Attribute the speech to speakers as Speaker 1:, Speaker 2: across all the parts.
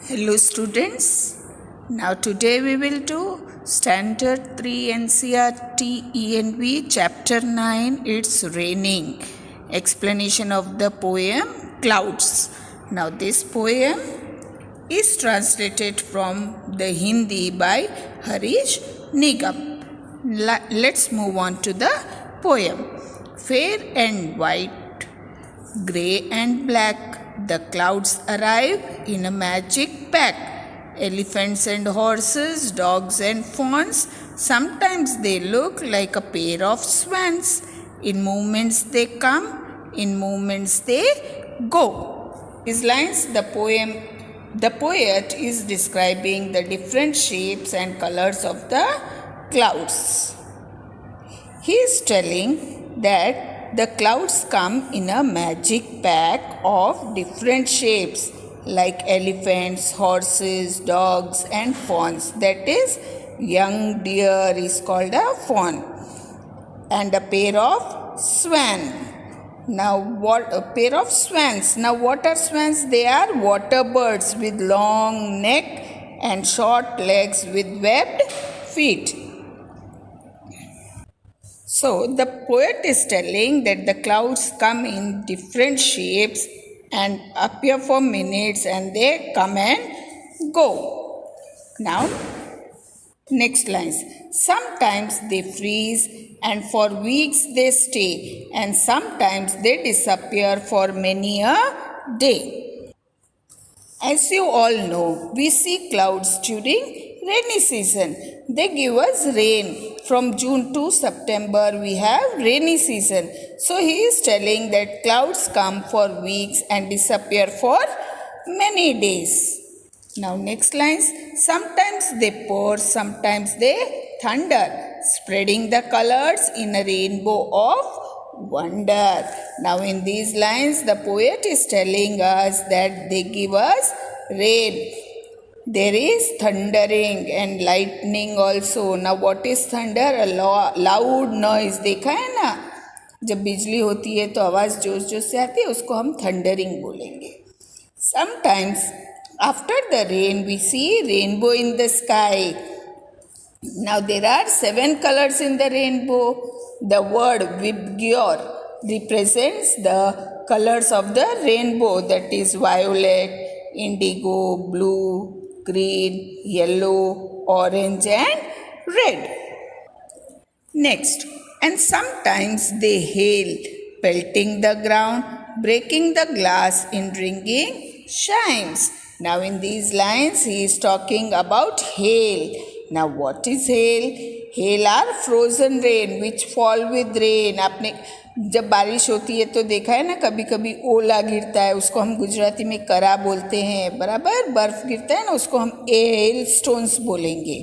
Speaker 1: Hello students. Now today we will do Standard 3 NCERT ENV Chapter 9. It's raining. Explanation of the poem Clouds. Now this poem is translated from the Hindi by Harish Nigam. Let's move on to the poem. Fair and white, grey and black, the clouds arrive in a magic pack. Elephants and horses, dogs and fawns, sometimes they look like a pair of swans. In moments they come, in moments they go. These lines, the poet is describing the different shapes and colors of the clouds. He is telling that the clouds come in a magic pack of different shapes like elephants, horses, dogs and fawns. That is, young deer is called a fawn, and a pair of swan. Now what a pair of swans. Now what are swans? They are water birds with long neck and short legs with webbed feet. So the poet is telling that the clouds come in different shapes and appear for minutes and they come and go. Now, next lines. Sometimes they freeze and for weeks they stay, and sometimes they disappear for many a day. As you all know, we see clouds during rainy season. They give us rain. From June to September, we have rainy season. So he is telling that clouds come for weeks and disappear for many days. Now next lines. Sometimes they pour, sometimes they thunder, spreading the colors in a rainbow of wonder. Now in these lines, the poet is telling us that they give us rain. There is thundering and lightning also. Now what is thunder? A loud noise. देखा है ना, जब बिजली होती है तो आवाज़ जोश जोश से आती है, उसको हम थंडरिंग बोलेंगे. Sometimes after the rain we see rainbow in the sky. Now there are 7 colors in the rainbow. The word Vibgyor represents the colors of the rainbow, that is violet, indigo, blue, green, yellow, orange and red. Next, and sometimes they hail, pelting the ground, breaking the glass in ringing chimes. Now in these lines he is talking about hail. Now what is hail? Hail are frozen rain which fall with rain. आपने जब बारिश होती है तो देखा है ना, कभी कभी ओला गिरता है, उसको हम गुजराती में करा बोलते हैं, बराबर. बर्फ गिरता है ना, उसको हम हेल स्टोन्स बोलेंगे.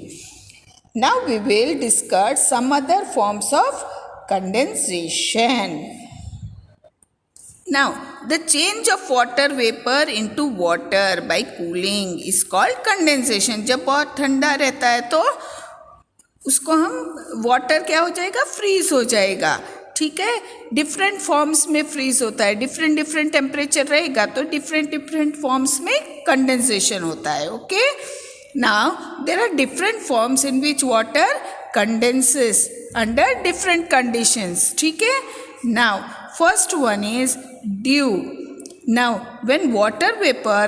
Speaker 1: Now we will discuss some other forms of condensation. Now, the change of water vapor into water by cooling is called condensation. जब बहुत ठंडा रहता है तो उसको हम वाटर क्या हो जाएगा, फ्रीज हो जाएगा. ठीक है, डिफरेंट फॉर्म्स में फ्रीज होता है, डिफरेंट टेम्परेचर रहेगा तो डिफरेंट फॉर्म्स में कंडेंसेशन होता है. Okay, now there are different forms in which water condenses under different conditions. ठीक है, now first one is dew. Now when water vapor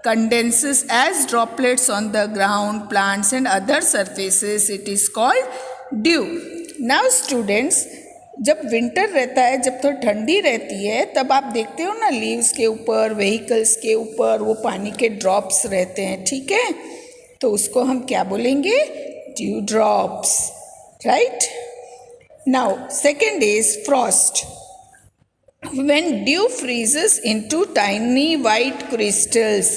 Speaker 1: condenses as droplets on the ground, plants and other surfaces, it is called dew. Now students, जब winter रहता है, जब तो ठंडी रहती है, तब आप देखते हो ना लीव्स के ऊपर, व्हीकल्स के ऊपर वो पानी के ड्रॉप्स रहते हैं. ठीक है, तो उसको हम क्या बोलेंगे? Due drops. Right. Now second is Frost. When dew freezes into tiny white crystals,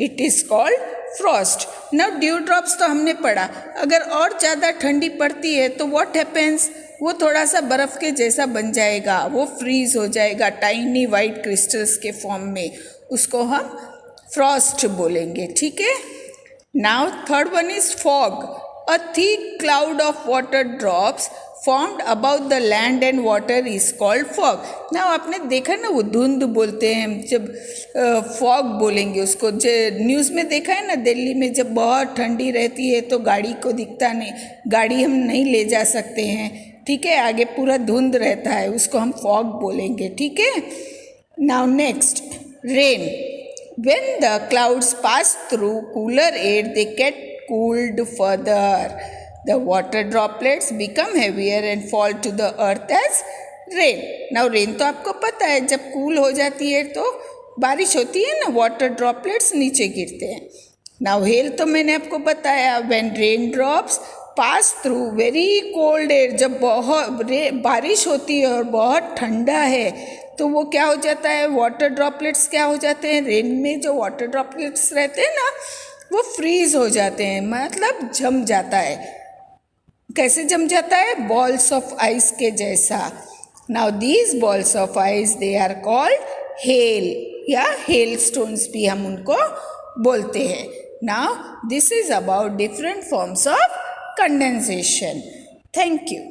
Speaker 1: it is called frost. Now dewdrops तो हमने पढ़ा. अगर और ज़्यादा ठंडी पड़ती है तो what happens? वो थोड़ा सा बर्फ़ के जैसा बन जाएगा, वो फ्रीज हो जाएगा टाइनी वाइट क्रिस्टल्स के फॉर्म में. उसको हम फ्रॉस्ट बोलेंगे. ठीक है. Now third one is fog. A thick cloud of water drops formed above the land and water is called fog. Now आपने देखा ना वो धुंध बोलते हैं, जब फॉग बोलेंगे उसको। जो न्यूज़ में देखा है ना, दिल्ली में जब बहुत ठंडी रहती है तो गाड़ी को दिखता नहीं, गाड़ी हम नहीं ले जा सकते हैं, ठीक है, आगे पूरा धुंध रहता है, उसको हम फॉग बोलेंगे, ठीक है। Now next, rain. When the clouds pass through cooler air, they get cooled further. The water droplets become heavier and fall to the earth as rain. Now rain तो आपको पता है, जब कूल हो जाती है तो बारिश होती है ना, वाटर ड्रॉपलेट्स नीचे गिरते हैं। Now hail तो मैंने आपको बताया, when rain drops pass through very cold air, जब बहुत बारिश होती है और बहुत ठंडा है तो वो क्या हो जाता है, वाटर ड्रॉपलेट्स क्या हो जाते हैं, रेन में जो वाटर ड्रॉपलेट्स रहते हैं ना वो फ्रीज हो जाते हैं, मतलब जम जाता है। कैसे जम जाता है, बॉल्स ऑफ आइस के जैसा। Now these balls of ice they are called hail, या हेल स्टोन्स भी हम उनको बोलते हैं। Now this is about different forms of condensation. Thank you.